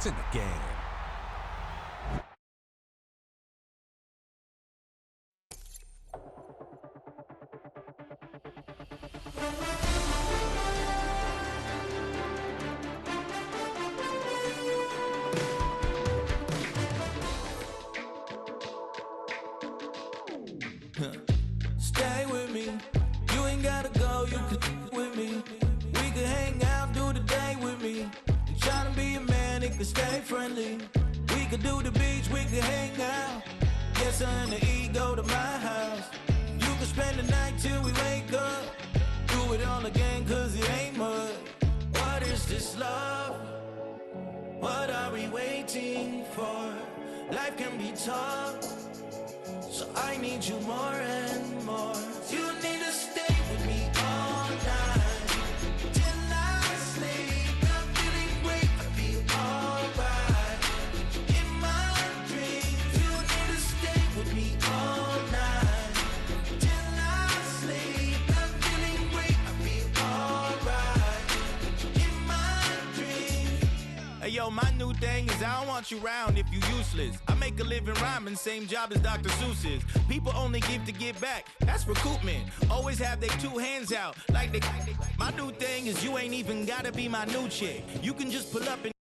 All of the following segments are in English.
in the game. Stay with me, you ain't gotta go, you can with me. We can hang out, do the day with me. You tryna be a man, it can stay friendly. We could do the beach, we can hang out. Get something to eat, go to my house. You can spend the night till we wake up. Do it all again, cause it ain't mud. What is this love? What are we waiting for? Life can be tough, so I need you more and more. You need to stay with me all night till I sleep. I'm feeling great, I feel alright. In my dreams, you need to stay with me all night till I sleep. I'm feeling great, I feel alright. In my dreams. Hey yo, my new thing is I don't want you round if you useless. I make a living rhyming, same job as Dr. Seuss's. People only give to get back, that's recoupment. Always have their two hands out, like they. My new thing is you ain't even gotta be my new chick. You can just pull up and.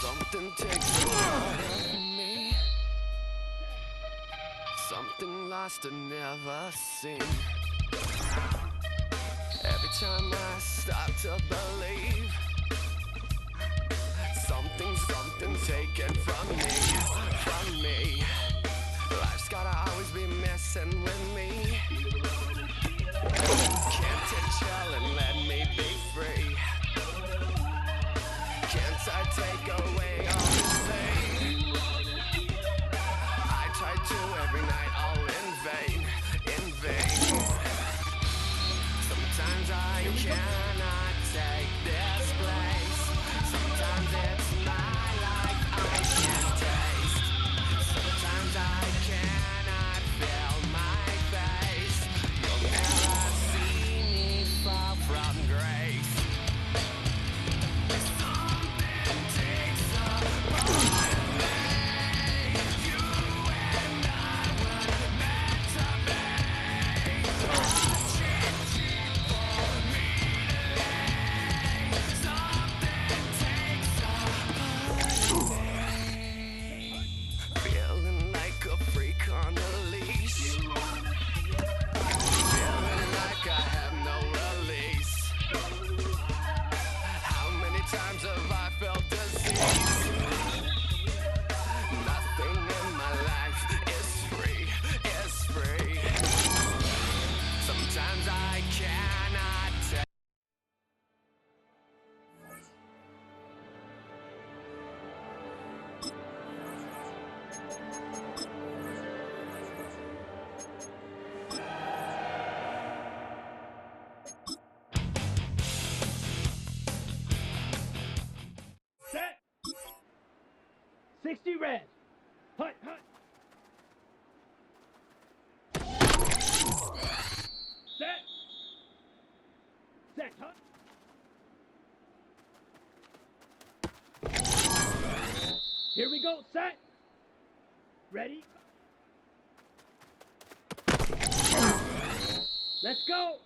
Something takes a part of me, something lost and never seen. Every time I start to believe, something taken from me. Life's gotta always be messing with me. Can't take chill and let me be free. Can't I take away all this pain? I try to every night, all in vain. Sometimes I cannot take this place. Sometimes it's my life I can't taste. Sometimes I cannot feel my face. You'll never see me fall from grace. Feeling like a freak on a leash. Feeling like I have no release. How many times have I felt disease? Nothing in my life is free. Sometimes I cannot take. Set. 60 red. Hut. Set, hut. Here we go, set. Ready? Let's go.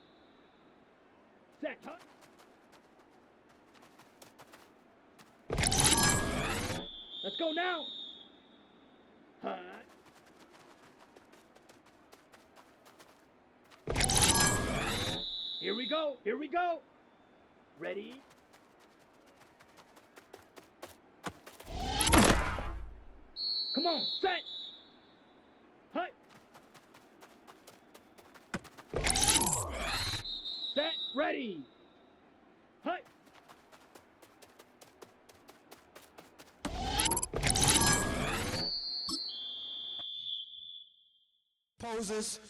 Set, hut. Let's go now. Hut. Here we go. Ready? Come on, set. Hut. Set, ready. Hut. Poses.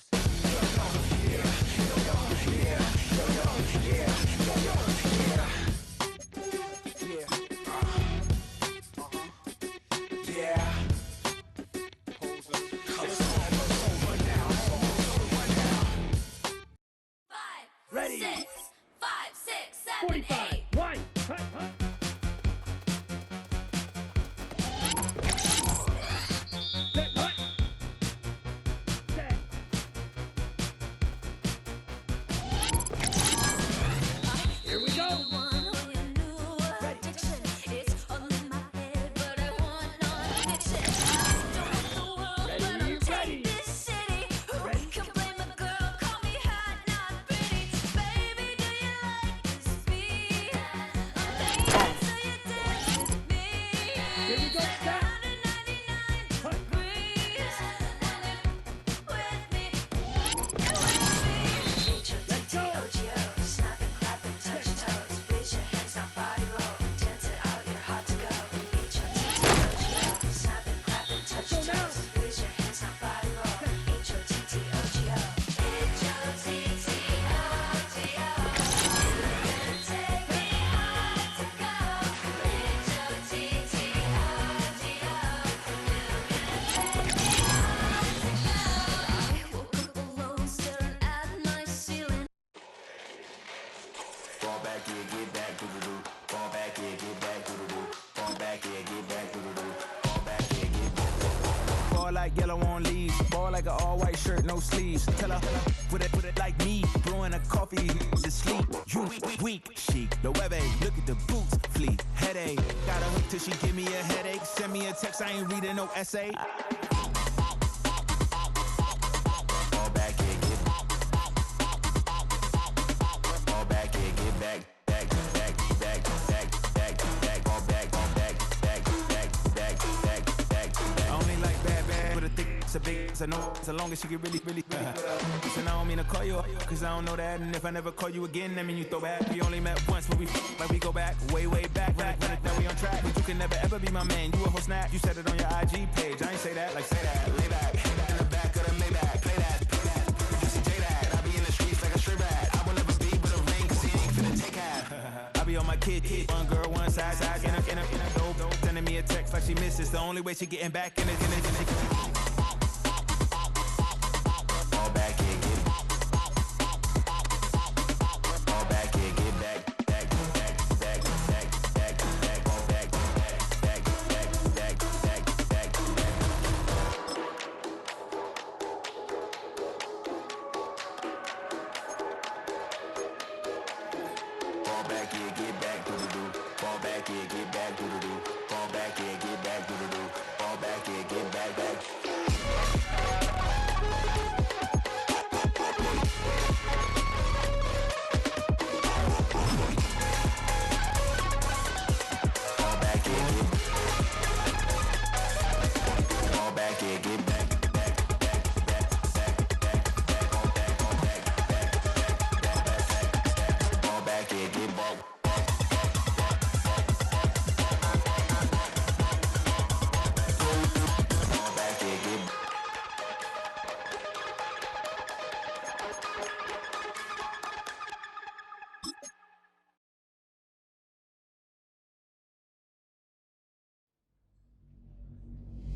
45. One. Hut, hut. Set, hut. Set. Here we go. Ready. Here we go. Set. Hut. Let's go. Let's go now. Fall back, yeah, get back, doo-doo-doo. Fall back, yeah, get back, doo-doo-doo. Fall back, yeah, get back, doo-doo-doo. Fall back, yeah, get back. Fall like yellow on leaves. Ball like an all-white shirt, no sleeves. Tell her, put it like me. Brewing a coffee to sleep. You weak, chic. The web look at the boots, fleet. Headache. Got a hook till she give me a headache. Send me a text, I ain't reading no essay. Fall back, yeah, get back. Fall back, yeah, get back. I only like bad, with a thick, it's a big, it's a no, so long as she can really. Listen, I don't mean to call you up, cause I don't know that, and if I never call you again, that mean you throw back. We only met once, but like we go back, way back, now we on track, but you can never ever be my man, you a whole snap, you said it on your IG page, I ain't say that, lay back, in the back of the Maybach, play that, just J that, I be in the streets like a stray rat, I will never be but a ring, cause he ain't finna take half. I be on my kid, one girl, one side, in a dope, sending me a text like she misses, the only way she getting back in it. Fall back, yeah, get back. Fall back, yeah, get back. Fall back, yeah, get back, doo-doo-doo. Fall back, yeah, get back, doo-doo-doo. Fall back, yeah, get back, doo-doo-doo. Fall back, yeah, get back.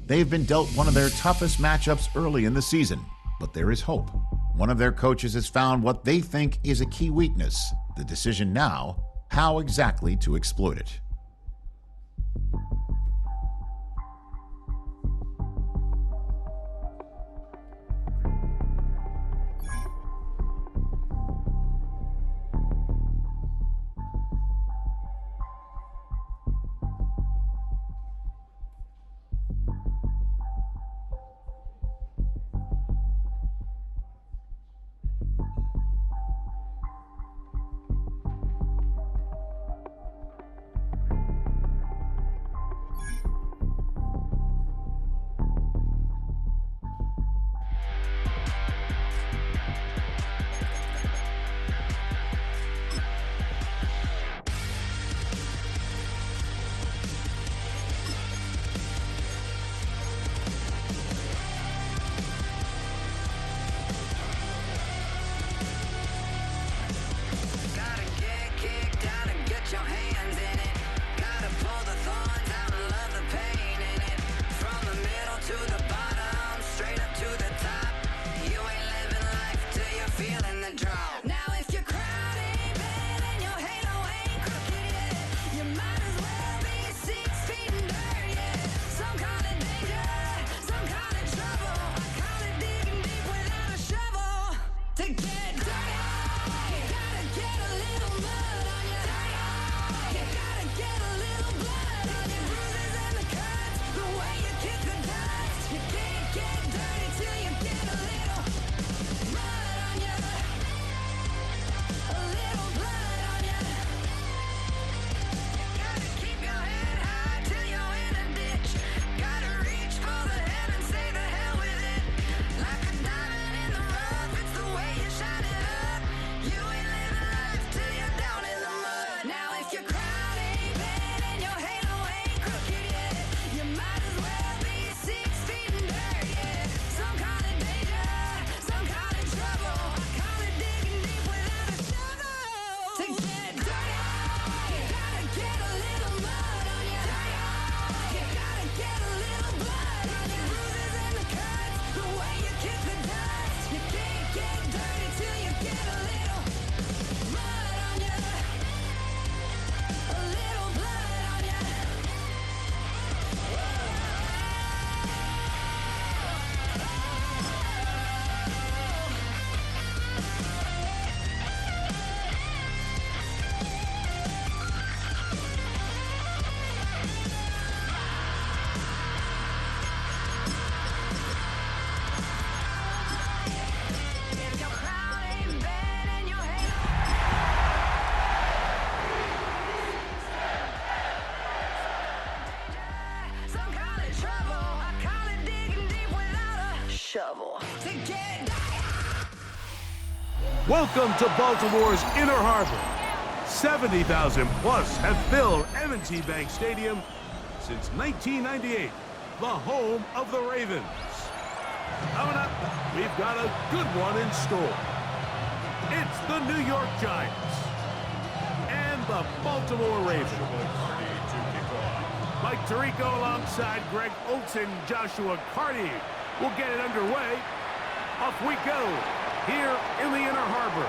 They've been dealt one of their toughest matchups early in the season, but there is hope. One of their coaches has found what they think is a key weakness. The decision now, how exactly to exploit it. Welcome to Baltimore's Inner Harbor. 70,000 plus have filled M&T Bank Stadium since 1998, the home of the Ravens. Coming up, we've got a good one in store. It's the New York Giants and the Baltimore Ravens. Mike Tirico alongside Greg Olson, Joshua Carty will get it underway. Off we go here in the Inner Harbor.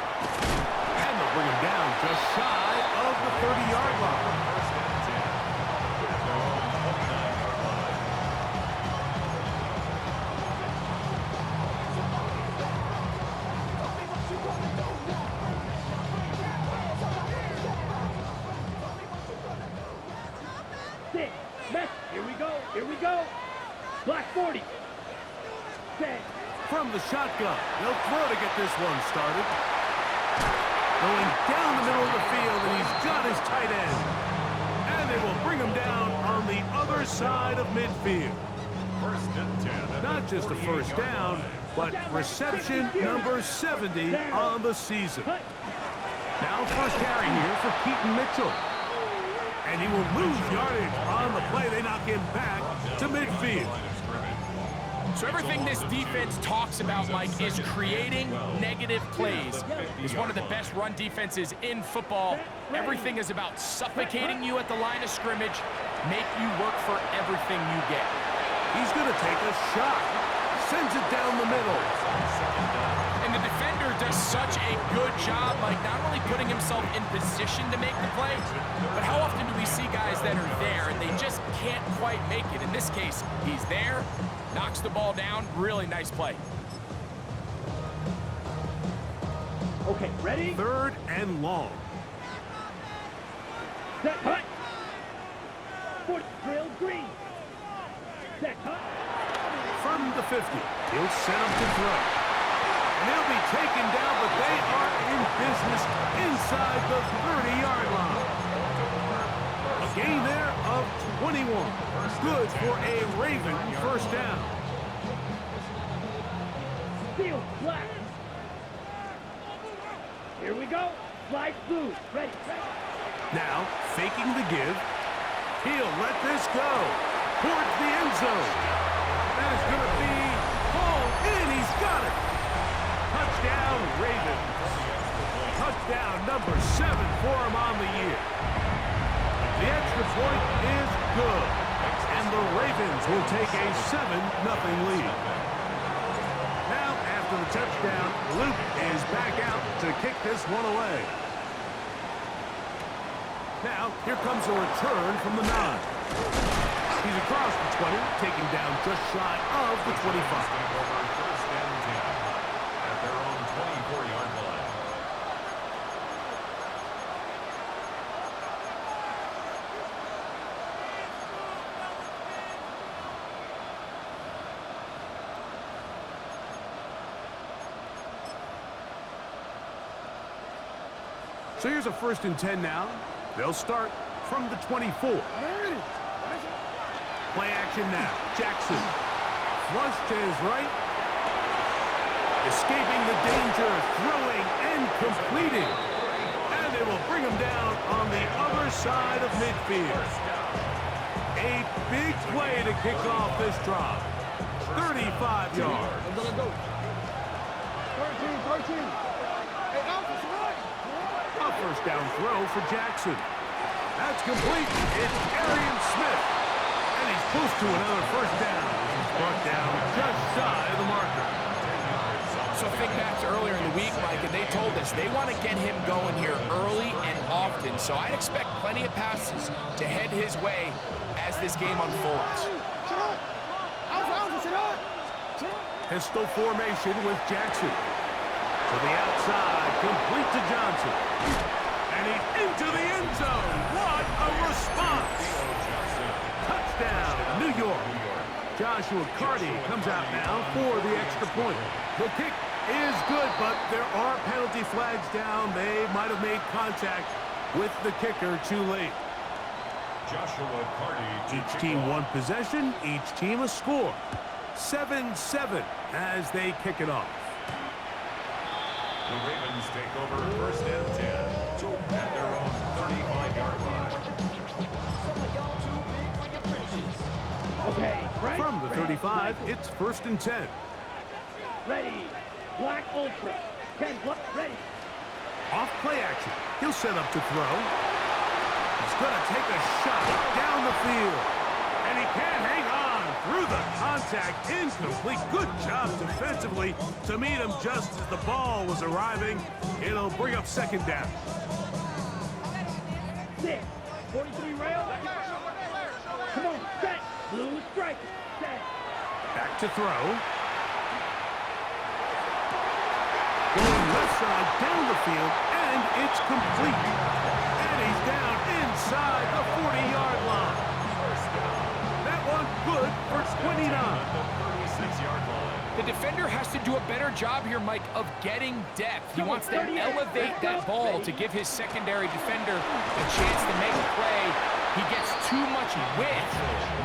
And they'll bring him down just shy of the 30-yard line. Here we go. Black 40. Set. From the shotgun, he'll throw to get this one started. Going down the middle of the field, and he's got his tight end. And they will bring him down on the other side of midfield. Not just a first down, but reception number 70 on the season. Now first carry here for Keaton Mitchell. And he will lose yardage on the play. They knock him back to midfield. So everything this defense talks about, Mike, is creating negative plays. It's one of the best run defenses in football. Everything is about suffocating you at the line of scrimmage, make you work for everything you get. He's going to take a shot. Sends it down the middle. And the defender does such a good job, like not only putting himself in position to make the play, but how often do we see guys that are there and they just can't quite make it? In this case, he's there, knocks the ball down, really nice play. Okay, ready? Third and long. Set, cut. 40, trail green. Set, cut. From the 50, he'll set him to throw. And he'll be taken down, but they are in business inside the 30-yard line. A gain there of 21. Good for a Raven first down. Field black. Here we go. Flag blue. Ready. Now, faking the give. He'll let this go towards the end zone. That is going to be hauled in. He's got it. Touchdown, Ravens. Touchdown number 7 for him on the year. The extra point is good. And the Ravens will take a 7-0 lead. Now, after the touchdown, Luke is back out to kick this one away. Now, here comes a return from the 9. He's across the 20, taking down just shy of the 25. First and 10 at their own 24-yard line. So here's a 1st and 10 now. They'll start from the 24. Play action now. Jackson. Flush to his right. Escaping the danger. Throwing and completing. And they will bring him down on the other side of midfield. A big play to kick off this drive. 35 yards. 13. A first down throw for Jackson. That's complete. It's Arian Smith. And he's close to another first down. He's brought down just shy of the marker. So think back to earlier in the week, Mike, and they told us they want to get him going here early and often. So I'd expect plenty of passes to head his way as this game unfolds. Pistol formation with Jackson. To the outside, complete to Johnson. And he's into the end zone. What a response! Touchdown, New York. Joshua Carty comes out now for the extra point. The kick is good, but there are penalty flags down. They might have made contact with the kicker too late. Joshua Carty. Each team one possession, each team a score. 7-7 as they kick it off. The Ravens take over first and 10 at their own 35-yard line. Okay, right. From the 35, it's first and 10. Ready. Black Ultra. 10 block. Ready. Off play action. He'll set up to throw. He's going to take a shot down the field. And he can't hang on through the contact. Incomplete. Good job defensively to meet him just as the ball was arriving. It'll bring up second down. 6. 43 rail. Come on, set. Blue strike. Set. Back to throw. Going left side down the field, and it's complete. And he's down inside the 40-yard line. That one good for 29. The defender has to do a better job here, Mike, of getting depth. He wants to elevate that ball to give his secondary defender a chance to make a play. He gets too much width,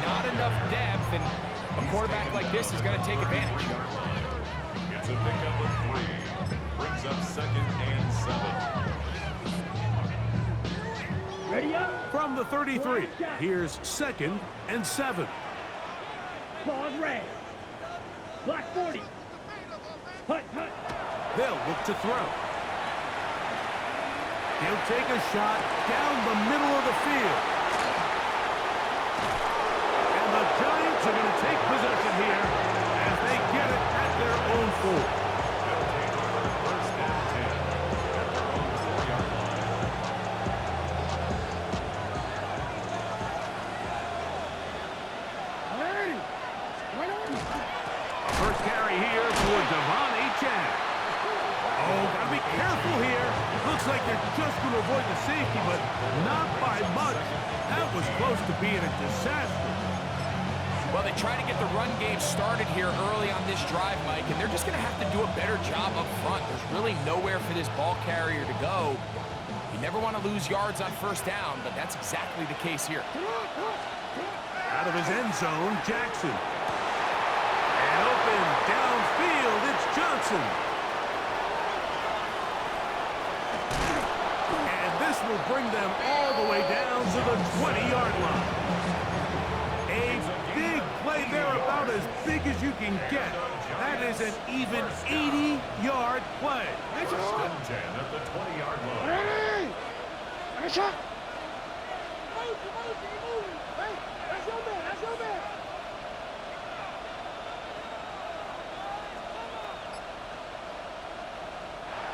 not enough depth, and a quarterback like this is going to take advantage. It's a pickup of 3. Brings up second and 7. Ready up. From the 33, here's second and 7. Claws red. Black 40. Hut, hut. They'll look to throw. He'll take a shot down the middle of the field. And the Giants are going to take possession here as they get it at their own 4. First and 10 at their own 4-yard line. First carry here for Devon Achane. Oh, gotta be careful here. Looks like they're just going to avoid the safety, but not by much. That was close to being a disaster. Well, they try to get the run game started here early on this drive, Mike, and they're just going to have to do a better job up front. There's really nowhere for this ball carrier to go. You never want to lose yards on first down, but that's exactly the case here. Out of his end zone, Jackson. And open downfield, it's Johnson. And this will bring them all the way down to the 20-yard line. A big play there, about as big as you can get. That is an even 80-yard play. First and 10 at the 20-yard line. Ready. Nice shot.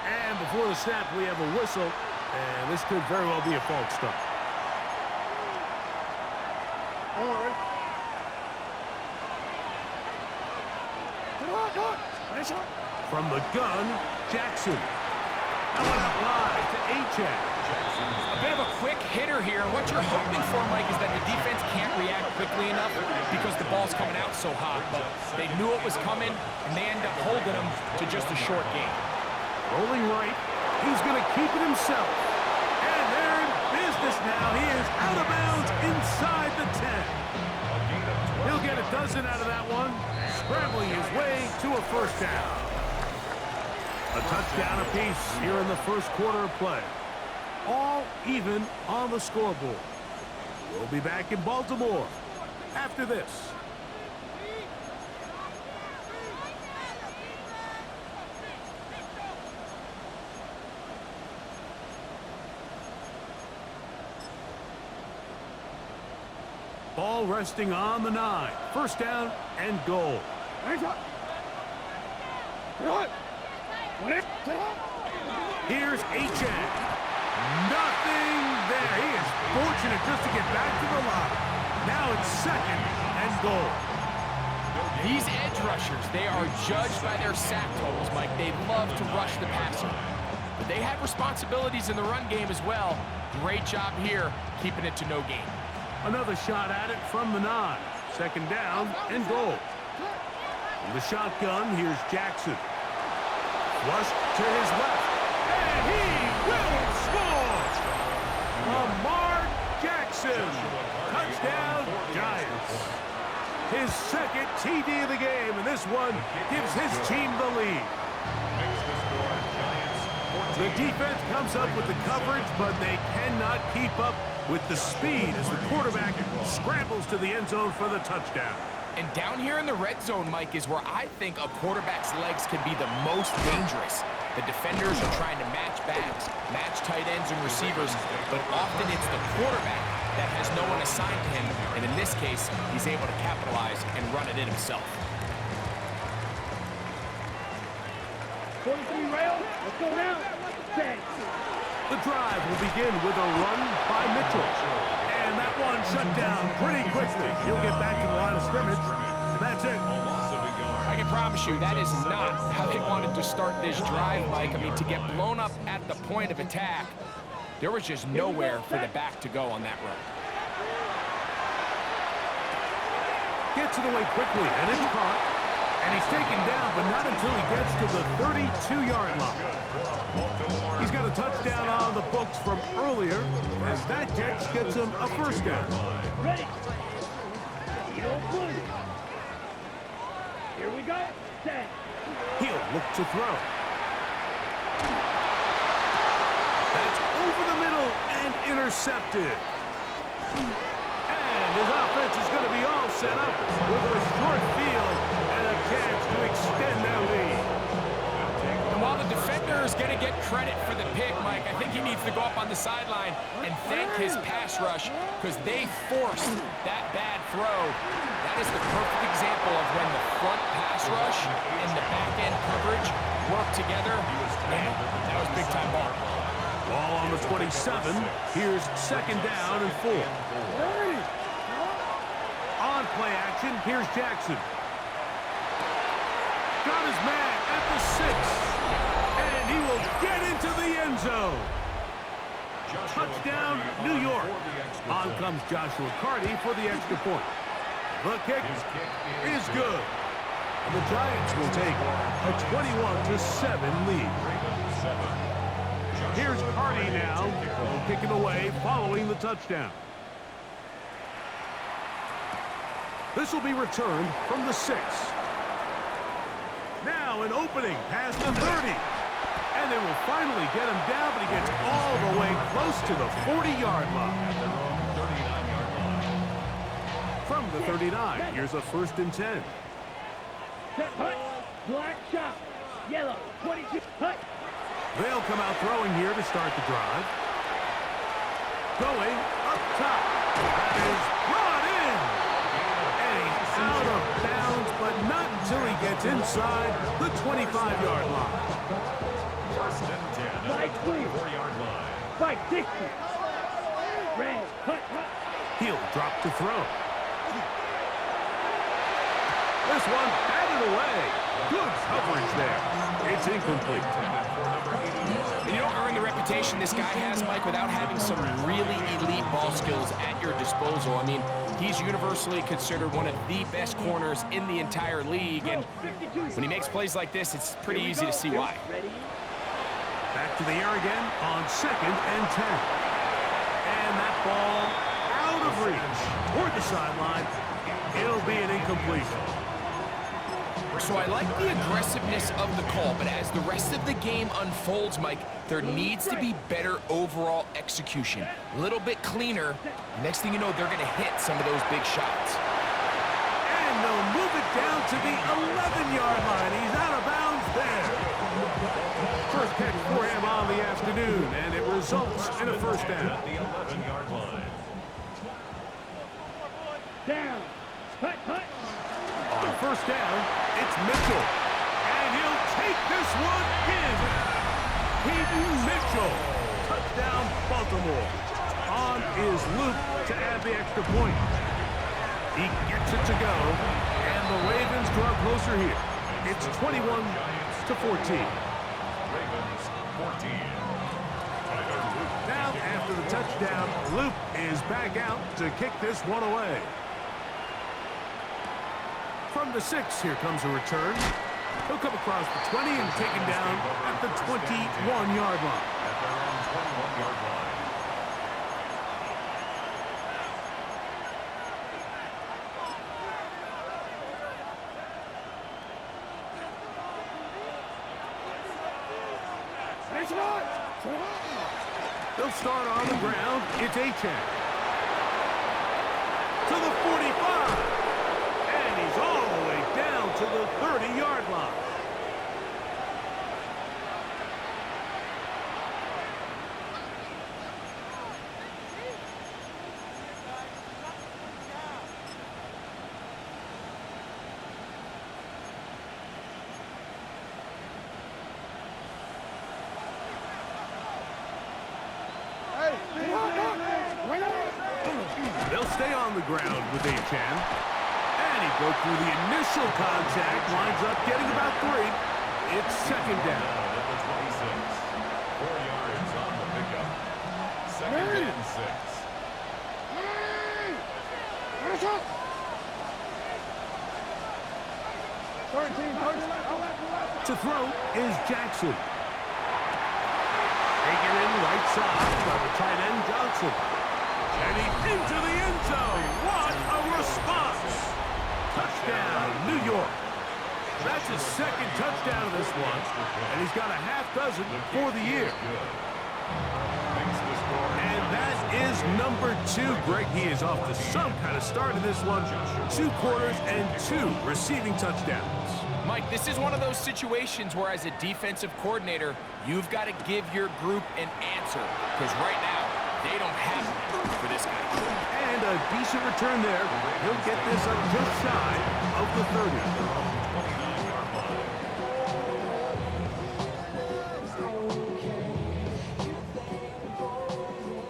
And before the snap, we have a whistle, and this could very well be a false start. From the gun, Jackson. That one out wide to Achane. A bit of a quick hitter here. What you're hoping for, Mike, is that the defense can't react quickly enough because the ball's coming out so hot. But they knew it was coming, and they end up holding them to just a short game. Rolling right. He's going to keep it himself. And they're in business now. He is out of bounds inside the 10. He'll get a dozen out of that one, scrambling his way to a first down. A touchdown apiece here in the first quarter of play. All even on the scoreboard. We'll be back in Baltimore after this. Ball resting on the 9. First down and goal. Here's Achane. Nothing there. He is fortunate just to get back to the line. Now it's second and goal. These edge rushers, they are judged by their sack totals, Mike. They love to rush the passer. But they have responsibilities in the run game as well. Great job here, keeping it to no gain. Another shot at it from the 9. Second down and goal. In the shotgun, here's Jackson. Flushed to his left. And he will score! Lamar Jackson. Touchdown, Giants. His second TD of the game, and this one gives his team the lead. Makes the score Giants The defense comes up with the coverage, but they cannot keep up with the speed as the quarterback scrambles to the end zone for the touchdown. And down here in the red zone, Mike, is where I think a quarterback's legs can be the most dangerous. The defenders are trying to match backs, match tight ends and receivers, but often it's the quarterback that has no one assigned to him, and in this case, he's able to capitalize and run it in himself. 43 rail. Let's go now. Set. The drive will begin with a run by Mitchell. And that one shut down pretty quickly. He'll get back to the line of scrimmage, and that's it. I can promise you that is not how they wanted to start this drive, Mike. I mean, to get blown up at the point of attack, there was just nowhere for the back to go on that run. Gets it away quickly, and it's caught. And he's taken down, but not until he gets to the 32-yard line. He's got a touchdown on the books from earlier, as that catch gets him a first down. Ready. You don't move. Here we go. Set. He'll look to throw. That's over the middle and intercepted. And his offense is going to be all set up with a short field and a chance to extend their lead. And while the defender is going to get credit for the pick, Mike, I think he needs to go up on the sideline and thank his pass rush because they forced that bad throw. That is the perfect example of when the front pass rush and the back-end coverage work together. Man, that was big-time ball. Ball on the 27. Here's second down and 4. On play action, here's Jackson. Got his man at the 6. And he will get into the end zone. Touchdown, New York. On comes Joshua Carty for the extra point. The kick is good. And the Giants will take a 21-7 lead. Here's Carty now, kicking away following the touchdown. This will be returned from the 6. Now an opening past the 30. And they will finally get him down, but he gets all the way close to the 40-yard line. From the 39, here's a 1st and 10. Set. Hut. Black shot. Yellow. 22. Hut. They'll come out throwing here to start the drive. Going up top. That is brought in. And he's out of bounds, but not until he gets inside the 25-yard line. 1st and 10 at the 24-yard line. 560. Red. Hut. Hut. He'll drop to throw. This one batted away. Good coverage there. It's incomplete. You don't earn the reputation this guy has, Mike, without having some really elite ball skills at your disposal. I mean, he's universally considered one of the best corners in the entire league, and when he makes plays like this, it's pretty easy to see why. Back to the air again on 2nd and 10. And that ball out of reach toward the sideline. It'll be an incompletion. So I like the aggressiveness of the call, but as the rest of the game unfolds, Mike, there needs to be better overall execution. A little bit cleaner. Next thing you know, they're going to hit some of those big shots. And they'll move it down to the 11-yard line. He's out of bounds there. First catch for him on the afternoon, and it results in a first down. The 11-yard line. Down. Hut. Hut. On first down, it's Mitchell. And he'll take this one in. Peyton Mitchell. Touchdown, Baltimore. On is Luke to add the extra point. He gets it to go. And the Ravens draw closer here. It's 21-14. Ravens 14. Now, after the touchdown, Luke is back out to kick this one away. From the 6, here comes a return. He'll come across the 20 and taken down at the 21-yard line. At their own 21-yard line. They'll start on the ground. It's Achane. To the 45. And he's all the way down to the 30-yard line. They'll stay on the ground with Achane. And he broke through the initial contact. Winds up getting about 3. It's second down. At the 26. 4 yards on the pickup. Second and 6. To throw is Jackson. Taken in right side by the tight end Johnson. And he's into the end zone. What a response. Touchdown, New York. That's his second touchdown of this one. And he's got a half dozen for the year. And that is number 2. Greg, he is off to some kind of start in this one. 2 quarters and 2 receiving touchdowns. Mike, this is one of those situations where as a defensive coordinator, you've got to give your group an answer. Because right now, they don't have one for this guy. And a decent return there. He'll get this up just shy of the 30.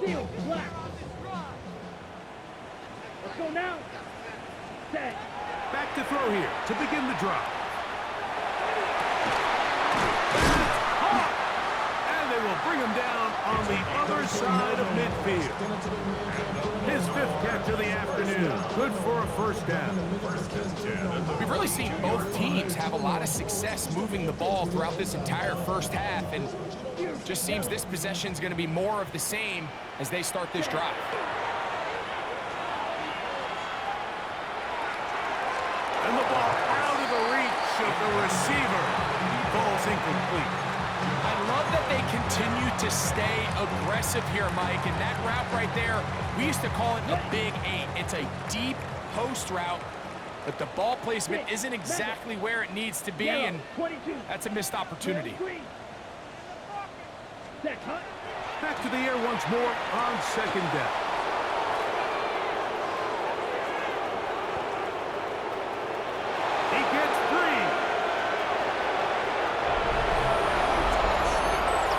Steal, black. Let's go now. Set. Back to throw here to begin the drive. And they will bring him down on the other side of midfield. His 5th catch of the afternoon. Good for a first down. We've really seen both teams have a lot of success moving the ball throughout this entire first half, and just seems this possession is going to be more of the same as they start this drive. And the ball out of the reach of the receiver. Ball's incomplete. I love that they continue to stay aggressive here, Mike, and that route right there, we used to call it a big 8. It's a deep post route, but the ball placement isn't exactly where it needs to be, and that's a missed opportunity. Back to the air once more on second down. He gets 3.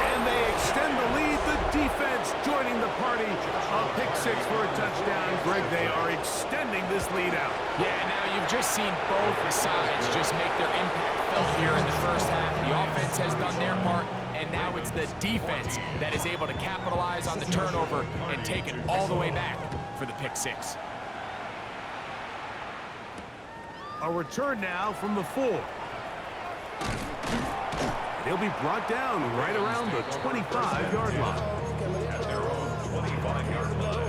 And they extend the lead. The defense joining the party. A pick 6 for a touchdown. Greg, they are extending this lead out. Yeah, now you've just seen both sides just make their impact felt here in the first half. The offense has done their part, and now it's the defense that is able to capitalize on the turnover and take it all the way back for the pick 6. A return now from the 4. He'll be brought down right around the 25-yard line. At their own 25-yard line.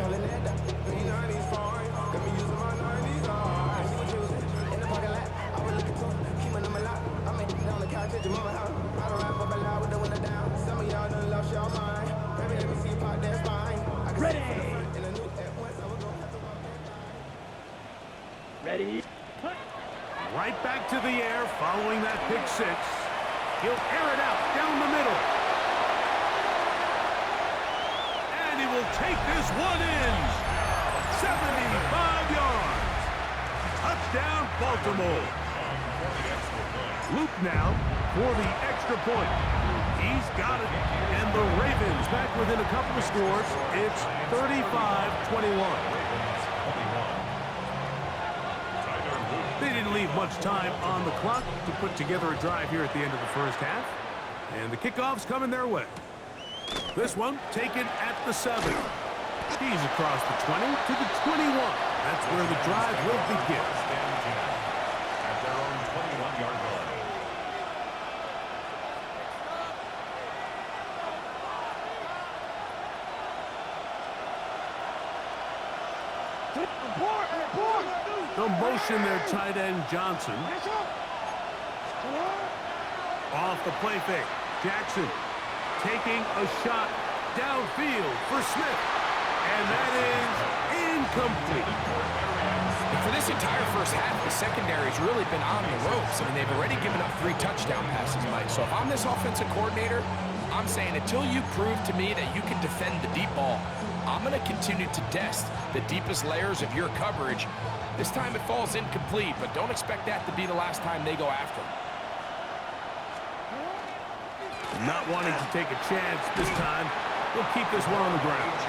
Ready. Right back to the air following that pick 6. He'll air it out down the middle. And he will take this one in. 75 yards. Touchdown, Baltimore. Luke now for the extra point. He's got it. And the Ravens back within a couple of scores. It's 35-21. They didn't leave much time on the clock to put together a drive here at the end of the first half. And the kickoff's coming their way. This one taken at the 7. He's across the 20 to the 21. That's where the drive will begin. At their own 21-yard line. The motion there, tight end Johnson. Off the play fake. Jackson taking a shot downfield for Smith. And that is incomplete. And for this entire first half, the secondary's really been on the ropes. I mean, they've already given up 3 touchdown passes, Mike. So if I'm this offensive coordinator, I'm saying until you prove to me that you can defend the deep ball, I'm going to continue to test the deepest layers of your coverage. This time it falls incomplete, but don't expect that to be the last time they go after him. Not wanting to take a chance this time, he'll keep this one on the ground.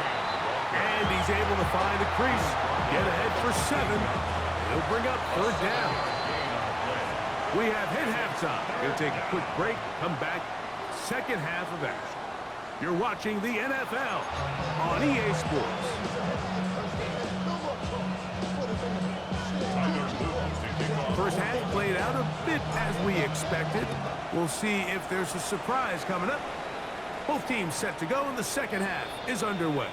And he's able to find a crease, get ahead for 7. He'll bring up 3rd down. We have hit halftime. Going to take a quick break, come back, second half of action. You're watching the NFL on EA Sports. First half played out a bit as we expected. We'll see if there's a surprise coming up. Both teams set to go, and the second half is underway.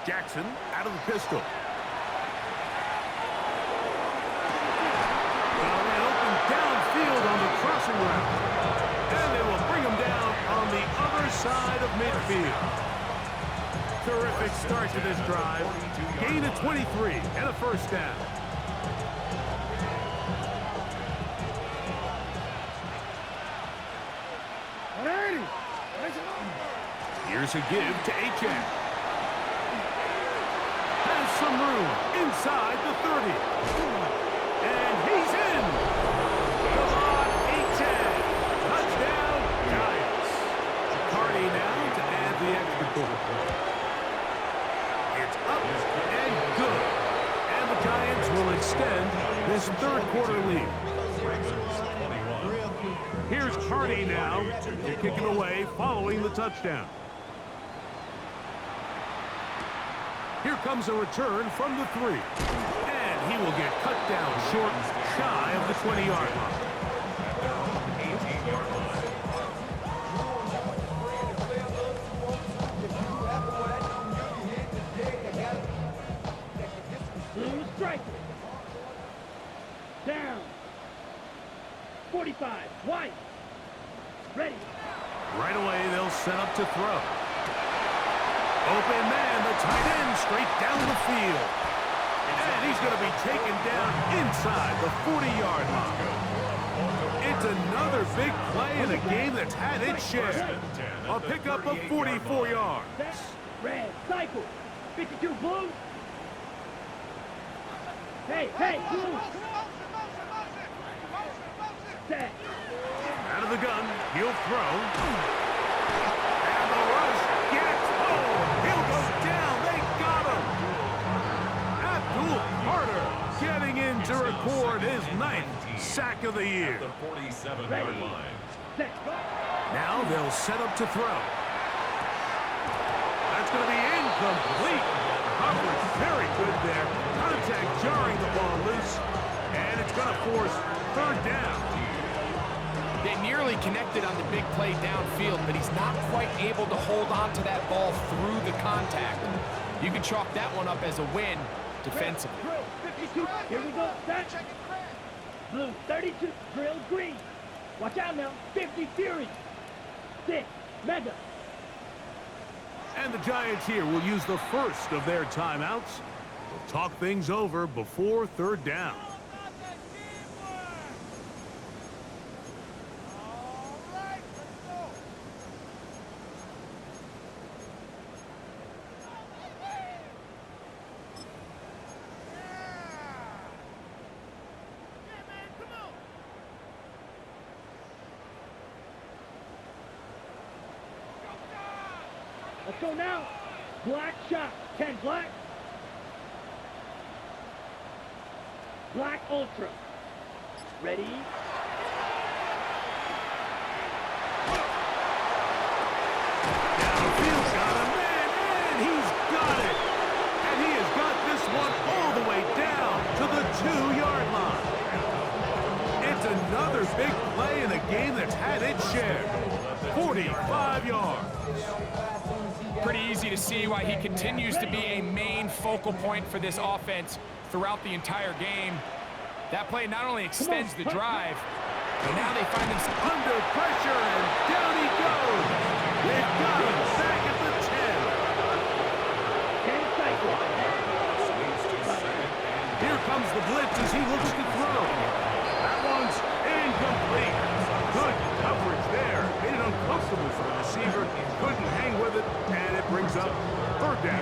Jackson out of the pistol. An open downfield on the crossing route. And they will bring him down on the other side of midfield. Terrific start to this drive. Gain of 23 and a first down. Here's a give to H.A. Has some room inside the 30. And he's in. Come on, H.A. Touchdown, Giants. Carney now to add the extra point. It's up and good. And the Giants will extend this third quarter lead. Here's Carney now to kick it away following the touchdown. Here comes a return from the 3. And he will get cut down short, shy of the 20-yard line. 18-yard line. Blue strike. Down. 45. White. Ready. Right away, they'll set up to throw. Open man, the tight end, straight down the field. And he's going to be taken down inside the 40-yard line. It's another big play in a game that's had its share. A pickup of 44 yards. Red. Cycle. 52. Blue. Hey, blue. Set. Out of the gun, he'll throw. And the rush gets home. He'll go down. They got him. Abdul Carter getting in to record his 9th sack of the year. The 47-yard line. Set. Now they'll set up to throw. That's going to be incomplete. Coverage very good there. Contact jarring the ball loose. And it's going to force 3rd down. They nearly connected on the big play downfield, but he's not quite able to hold on to that ball through the contact. You can chalk that one up as a win defensively. Drill. 52. Here we go. Set. Blue. 32. Drill. Green. Watch out now. 50. Fury. 6. Mega. And the Giants here will use the first of their timeouts. They'll talk things over before 3rd down. Let's go now. Black shot. 10 black. Black ultra. Ready? Downfield got a man, and he's got it. And he has got this one all the way down to the 2-yard line. It's another big play in a game that has had its share. 45 yards. Pretty easy to see why he continues to be a main focal point for this offense throughout the entire game. That play not only extends the drive, but now they find themselves Under pressure, and down he goes. They've got him back at the 10. Here comes the blitz as he looks to throw. That one's incomplete. Good coverage there. Made it uncomfortable for the receiver. Couldn't hang with it, and it brings up third down.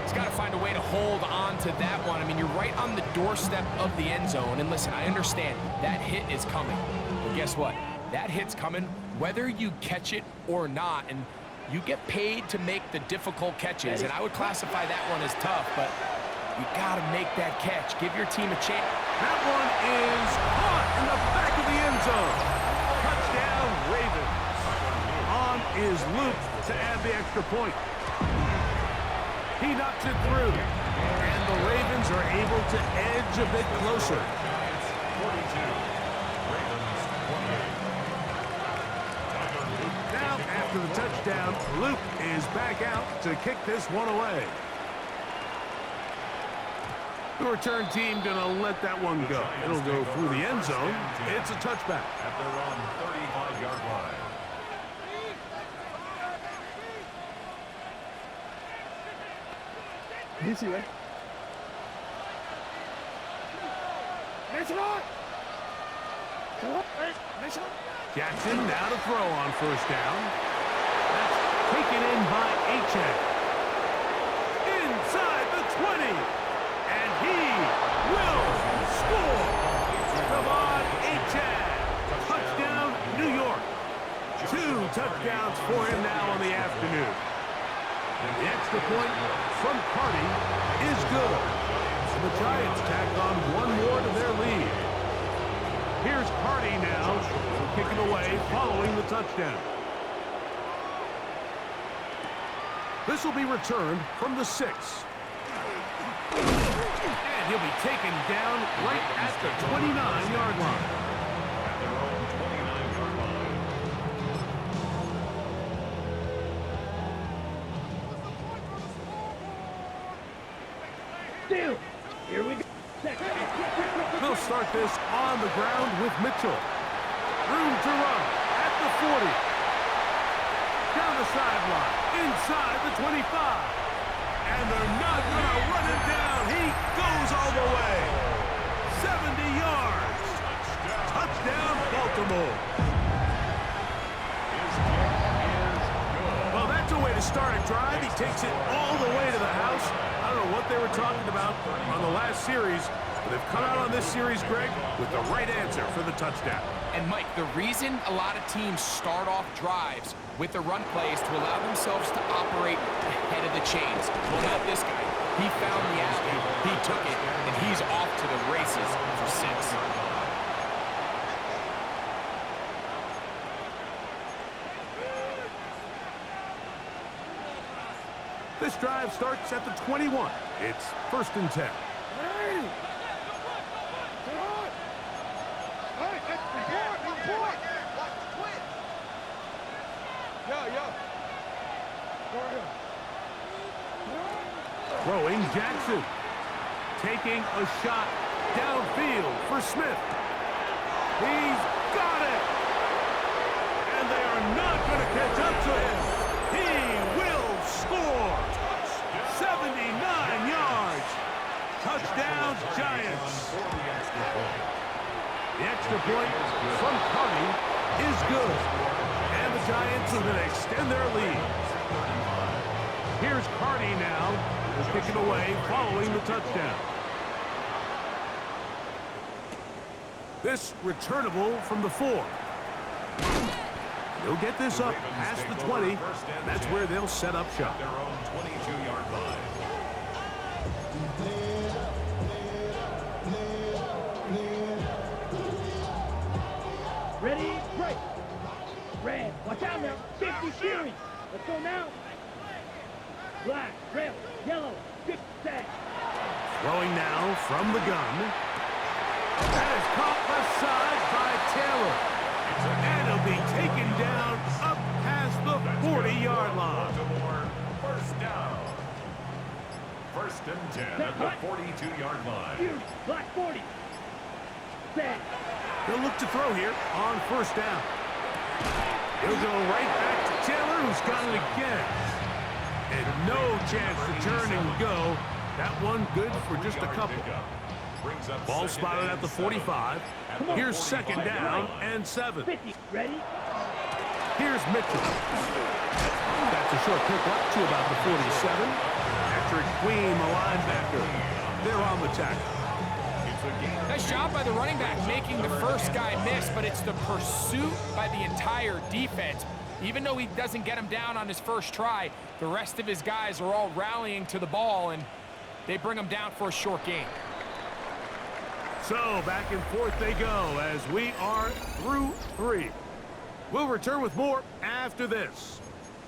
He's got to find a way to hold on to that one. I mean, you're right on the doorstep of the end zone. And listen, I understand that hit is coming. But guess what? That hit's coming whether you catch it or not. And you get paid to make the difficult catches. And I would classify that one as tough, but you got to make that catch. Give your team a chance. That one is caught in the back of the end zone. Touchdown, Ravens. On is Luke to add the extra point. He knocks it through, and the Ravens are able to edge a bit closer. Now, after the touchdown, Luke is back out to kick this one away. The return team going to let that one go. It'll go through the end zone. It's a touchback. At their own 35-yard line. This way. Jackson now to throw on first down. That's taken in by Achek. Inside the 20. And he will score. Come on, Achek. Touchdown, New York. 2 touchdowns for him now on the afternoon. The extra point from Carty is good. And the Giants tack on one more to their lead. Here's Carty now, kicking away following the touchdown. This will be returned from the 6. And he'll be taken down right at the 29-yard line. At their own 29-yard line. Still. Here we go. They'll start this on the ground with Mitchell. Room to run at the 40. Down the sideline, inside the 25. And they're not going to run him down. He goes all the way. 70 yards. Touchdown, Baltimore. Well, that's a way to start a drive. He takes it all the way to the house. I don't know what they were talking about on the last series, but they've come out on this series, Greg, with the right answer for the touchdown. And Mike, the reason a lot of teams start off drives with the run play is to allow themselves to operate ahead of the chains. Well, not this guy. He found the athlete, he took it, and he's off to the races for 6. This drive starts at the 21. It's 1st and 10. Throwing Jackson. Taking a shot downfield for Smith. He's got it. And they are not going to catch up to him. He will score. 79 yards. Touchdown, Giants. The extra point from Carty is good. And the Giants are going to extend their lead. Here's Carty now. He'll kick it away following the touchdown. This returnable from the 4. They'll get this up past the 20. That's where they'll set up shop. Their own 22-yard line. Ready, break. Red, watch out now. 50 series. Let's go now. Black, red, yellow, 50 set. Throwing now from the gun. That is caught left side by Taylor. 10 at the 42-yard line. You, black 40. Set. He'll look to throw here on first down. He'll go right back to Taylor, who's got it again. And no chance to turn and go. That one good for just a couple. Ball spotted at the 45. Here's second down and 7. 50. Ready? Here's Mitchell. That's a short pickup to about the 47. Patrick Queen, the linebacker. They're on the tackle. Nice job by the running back making the first guy miss, but it's the pursuit by the entire defense. Even though he doesn't get him down on his first try, the rest of his guys are all rallying to the ball, and they bring him down for a short gain. So back and forth they go as we are through 3. We'll return with more after this.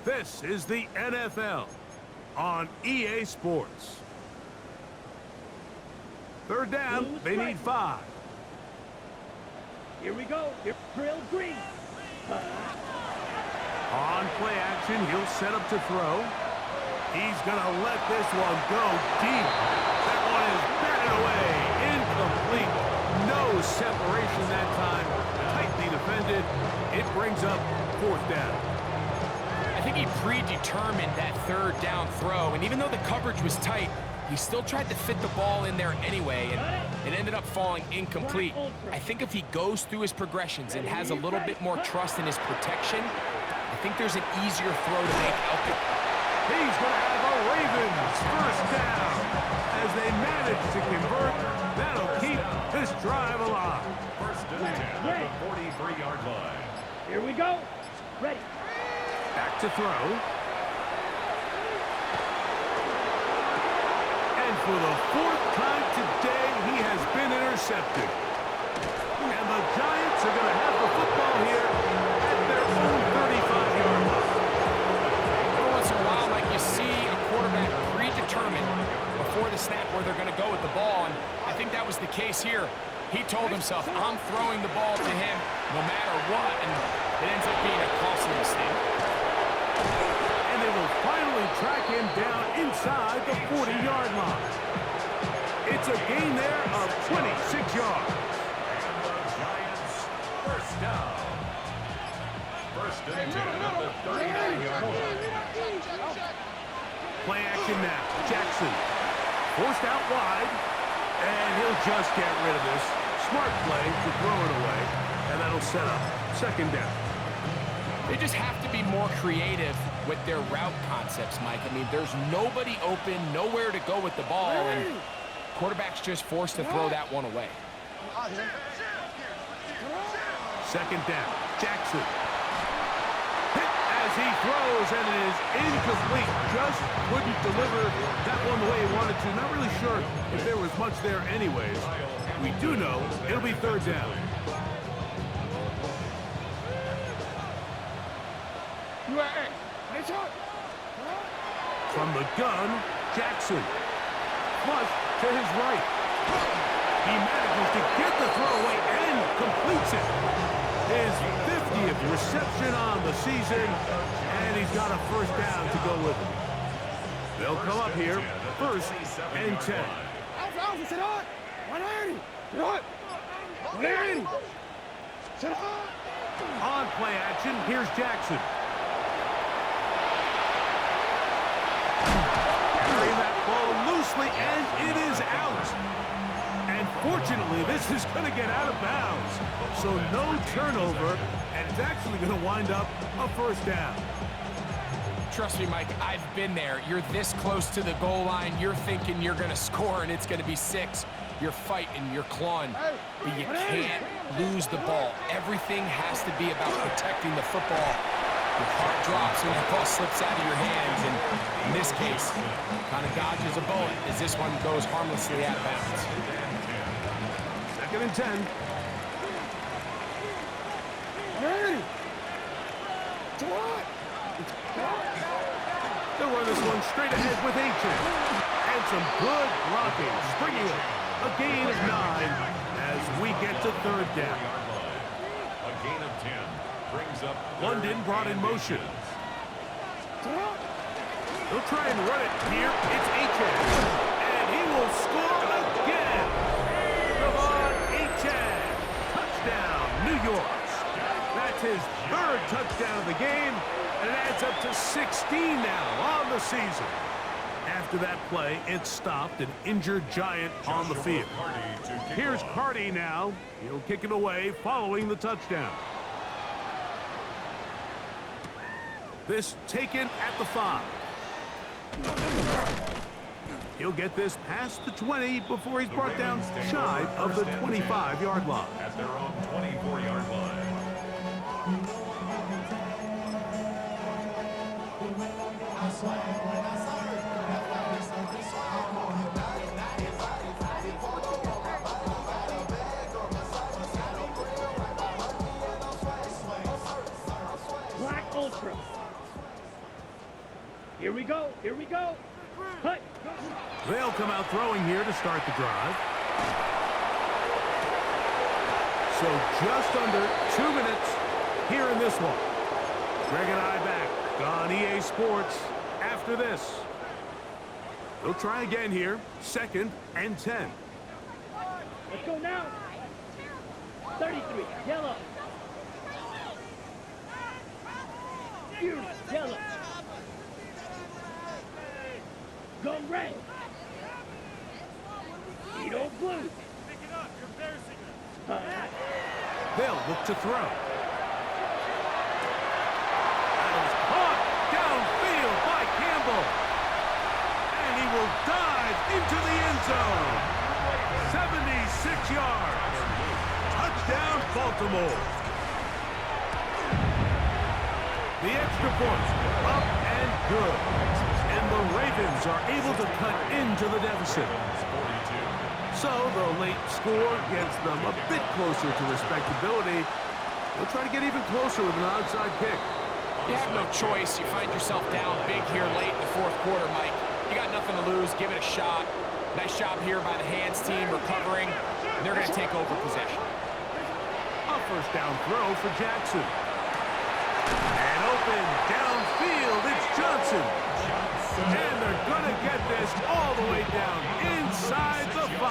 This is the NFL on EA Sports. Third down, they need 5. Here we go. Here, drill green. On play action, he'll set up to throw. He's going to let this one go deep. That one is batted away. Incomplete. No separation that time. Tightly defended. It brings up 4th down. I think he predetermined that 3rd down throw, and even though the coverage was tight, he still tried to fit the ball in there anyway, and it ended up falling incomplete. I think if he goes through his progressions and has a little bit more trust in his protection, I think there's an easier throw to make out there. He's going to have a Ravens first down. As they manage to convert, that'll keep this drive alive. First and 10 at the 43-yard line. Here we go. Ready. Back to throw. And for the 4th time today, he has been intercepted. And the Giants are going to have the football here at their own 35-yard line. Every once in a while, like you see a quarterback predetermined before the snap where they're going to go with the ball, and I think that was the case here. He told himself, I'm throwing the ball to him no matter what, and it ends up being a costly mistake. And they will finally track him down inside the 40-yard line. It's a gain there of 26 yards. Giants first down. First and 10 at the 39-yard line. Play action now. Jackson forced out wide, and he'll just get rid of this. Smart play to throw it away, and that'll set up second down. They just have to be more creative with their route concepts, Mike. I mean, there's nobody open, nowhere to go with the ball, and quarterback's just forced to throw that one away. Second down. Jackson. Hit as he throws, and it is incomplete. Just couldn't deliver that one the way he wanted to. Not really sure if there was much there anyways. We do know it'll be 3rd down. From the gun, Jackson. Flush to his right. He manages to get the throw away and completes it. His 50th reception on the season, and he's got a first down to go with him. They'll come up here, 1st and 10. On play action, here's Jackson. Carrying that ball loosely, and it is out. And fortunately, this is going to get out of bounds. So no turnover, and it's actually going to wind up a first down. Trust me, Mike, I've been there. You're this close to the goal line. You're thinking you're going to score, and it's going to be 6. You're fighting, you're clawing, but you can't lose the ball. Everything has to be about protecting the football. Your heart drops when the ball slips out of your hands, and in this case, kind of dodges a bullet as this one goes harmlessly out of bounds. Second and 10. They'll run this one straight ahead with Aiken. And some good blocking, springing it. A gain of 9 as we get to 3rd down. A gain of 10 brings up London brought in motion. They'll try and run it here. It's Aiken. And he will score again. Come on, Achan. Touchdown, New York. That's his third touchdown of the game, and it adds up to 16 now on the season. After that play, it stopped an injured Giant on the field. Here's Carty now. He'll kick it away following the touchdown. This taken at the 5. He'll get this past the 20 before he's brought down shy of the 25-yard line. At their own 24-yard line. Black Ultra. Here we go. Here we go. Hut. They'll come out throwing here to start the drive. So just under 2 minutes here in this one. Greg and I back on EA Sports after this. They'll try again here. 2nd and 10. Let's go now. 33. Yellow. Fury. Yellow. Go red. Edo blue. They'll look to throw. That is caught downfield by Campbell. And he will dive into the end zone. 76 yards. Touchdown, Baltimore. The extra point, up and good. And the Ravens are able to cut into the deficit. So the late score gets them a bit closer to respectability. They'll try to get even closer with an onside kick. You have no choice. You find yourself down big here late in the 4th quarter, Mike. You got nothing to lose. Give it a shot. Nice job here by the hands team recovering. They're going to take over possession. A first down throw for Jackson. And open downfield, it's Johnson. And they're going to get this all the way down inside the 5.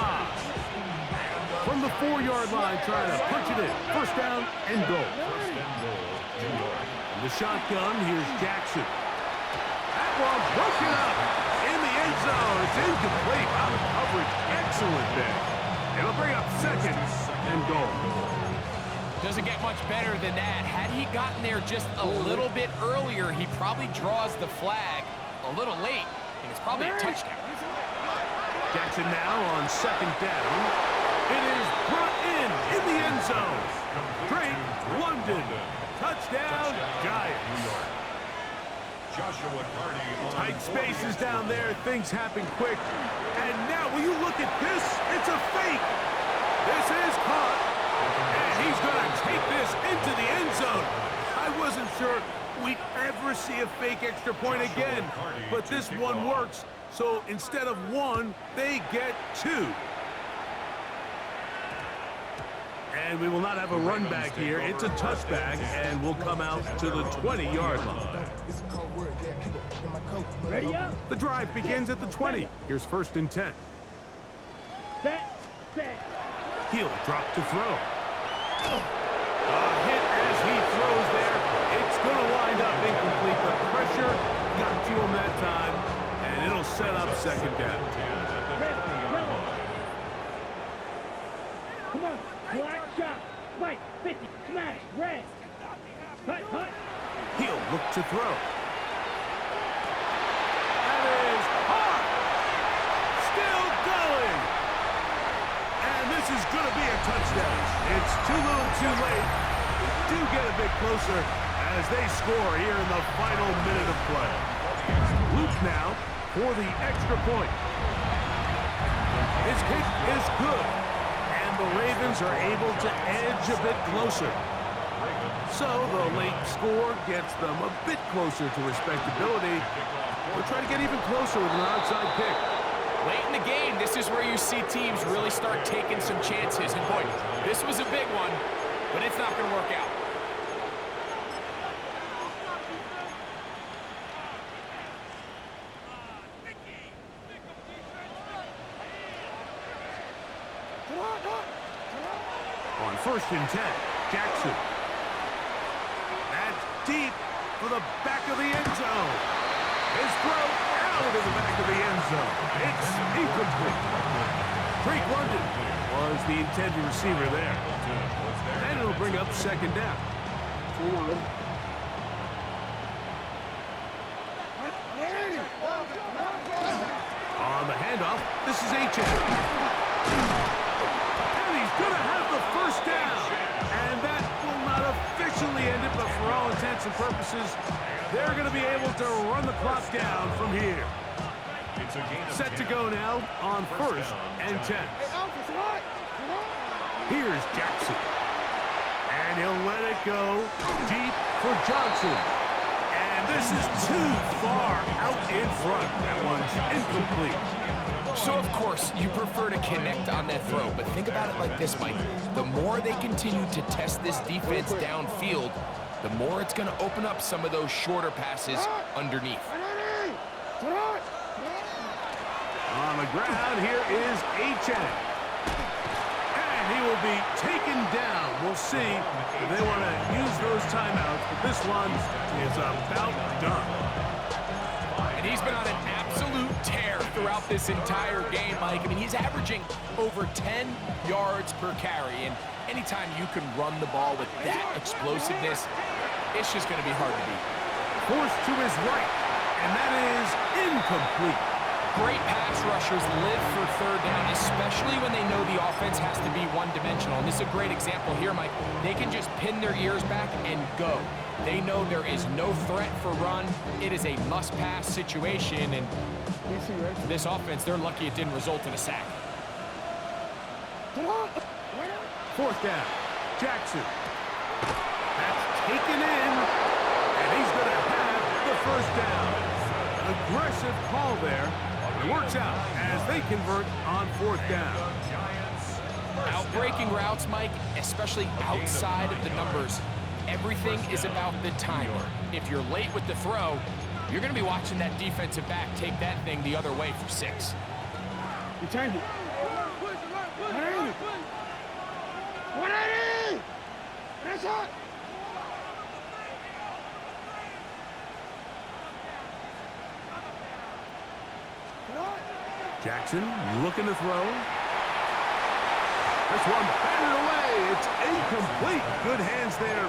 From the 4-yard line, trying to punch it in. First down and goal. The shotgun, here's Jackson. That one broken up in the end zone. It's incomplete out of coverage. Excellent there. It'll bring up 2nd and goal. Doesn't get much better than that. Had he gotten there just a little bit earlier, he probably draws the flag a little late, and it's probably a touchdown. Jackson now on 2nd down. It is brought in the end zone. Drake London. Touchdown, Giants. Joshua Carty. Tight spaces down there. Things happen quick. And now, will you look at this? It's a fake. This is caught. And he's going to take this into the end zone. I wasn't sure we'd ever see a fake extra point again. But this one works. So instead of 1, they get 2. And we will not have a run back here. It's a touchback, and we'll come out to the 20-yard line. Ready up. The drive begins at the 20. Here's 1st and 10. Set. He'll drop to throw. A hit as he throws there. It's going to wind up incomplete. The pressure got to him that time, and it'll set up 2nd down. Come on. Black shot. Spike. 50. Smash. Red. Hut. He'll look to throw. That is hard. Still going. And this is going to be a touchdown. It's too little too late. Do get a bit closer as they score here in the final minute of play. Luke now for the extra point. His kick is good. And the Ravens are able to edge a bit closer. So the late score gets them a bit closer to respectability. We'll try to get even closer with an onside kick. Late in the game, this is where you see teams really start taking some chances. And boy, this was a big one, but it's not going to work out. First and 10. Jackson. That's deep for the back of the end zone. His throw out of the back of the end zone. It's incomplete. Drake London was the intended receiver there. And it'll bring up second down. On the handoff, this is H.A. And he's going to have the first down. And that will not officially end it, but for all intents and purposes, they're going to be able to run the clock down from here. Set to go now on first and 10. Here's Jackson. And he'll let it go deep for Johnson. And this is too far out in front. That one's incomplete. So, of course, you prefer to connect on that throw, but think about it like this, Mike. The more they continue to test this defense downfield, the more it's going to open up some of those shorter passes underneath. On the ground, here is H.A. And he will be taken down. We'll see if they want to use those timeouts, but this one is about done. And he's been on an absolute tear throughout this entire game, Mike. I mean, he's averaging over 10 yards per carry, and anytime you can run the ball with that explosiveness, it's just going to be hard to beat. Forced to his right, and that is incomplete. Great pass rushers live for third down, especially when they know the offense has to be one-dimensional. And this is a great example here, Mike. They can just pin their ears back and go. They know there is no threat for run. It is a must-pass situation, and this offense, they're lucky it didn't result in a sack. Fourth down, Jackson. That's taken in, and he's going to have the first down. Aggressive call there. It works out as they convert on fourth down. Outbreaking routes, Mike, especially outside of the numbers, everything is about the timing. If you're late with the throw, you're going to be watching that defensive back take that thing the other way for 6. You turned it. 180! That's hot! Jackson looking to throw. This one batted away. It's incomplete. Good hands there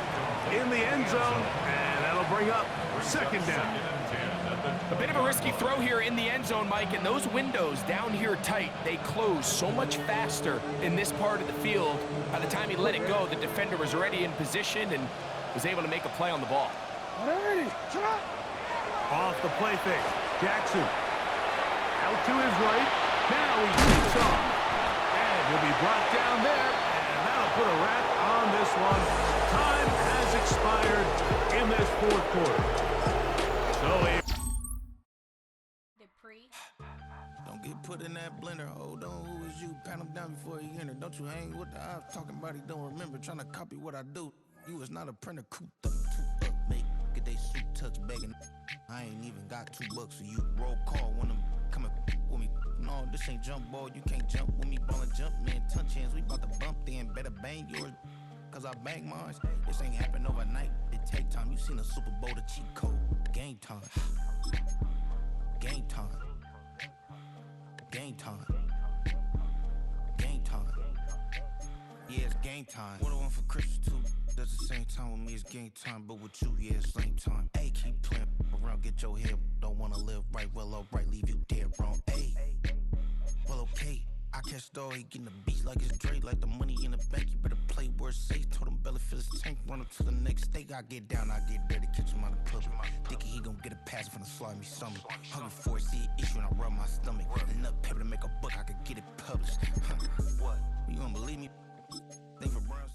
in the end zone, and that'll bring up second down. A bit of a risky throw here in the end zone, Mike, and those windows down here tight, they close so much faster in this part of the field. By the time he let it go, the defender was already in position and was able to make a play on the ball. Off the play fake, Jackson. Out to his right. Now he keeps off. And he'll be brought down there. And that'll put a wrap on this one. Time has expired in this fourth quarter. So Don't get put in that blender. Hold on, who is you? Pat him down before he enter. Don't you hang with the ops talking about he don't remember. Trying to copy what I do. You is not a printer. Cooped up, toot up, make get they suit touch begging. I ain't even got $2 for you. Roll call when I'm coming with me. No, this ain't jump ball. You can't jump with me. Ballin' jump, man. Touch hands. We bout to bump then. Better bang yours. Cause I bang mine. This ain't happen overnight. It take time. You seen a Super Bowl, the cheat code. Game time. Game time. Game time. Game time. Yeah, it's game time. What I want for Christmas too. That's the same time with me, it's game time. But with you, yeah, it's lame time. Hey, keep playing around, get your head. Don't wanna live right, well, alright, leave you dead wrong. Hey, well, okay. I catch the dog, he getting the beats like it's Dre, like the money in the bank. You better play where it's safe. Told him belly fill his tank, run him to the next state. I get down, I get dirty, catch him on the public. Thinking he gon' get a pass from the slide me something. Hungry for it, see an issue and I rub my stomach. Enough paper to make a book, I could get it published. What? You don't believe me? Think for Browns.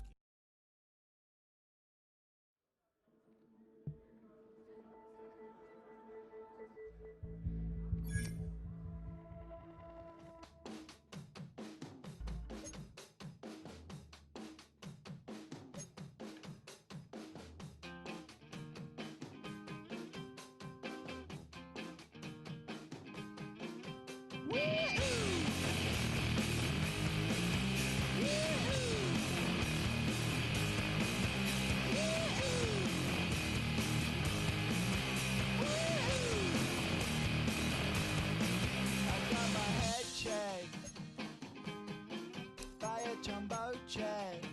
rainbow chat.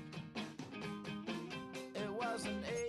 It wasn't easy.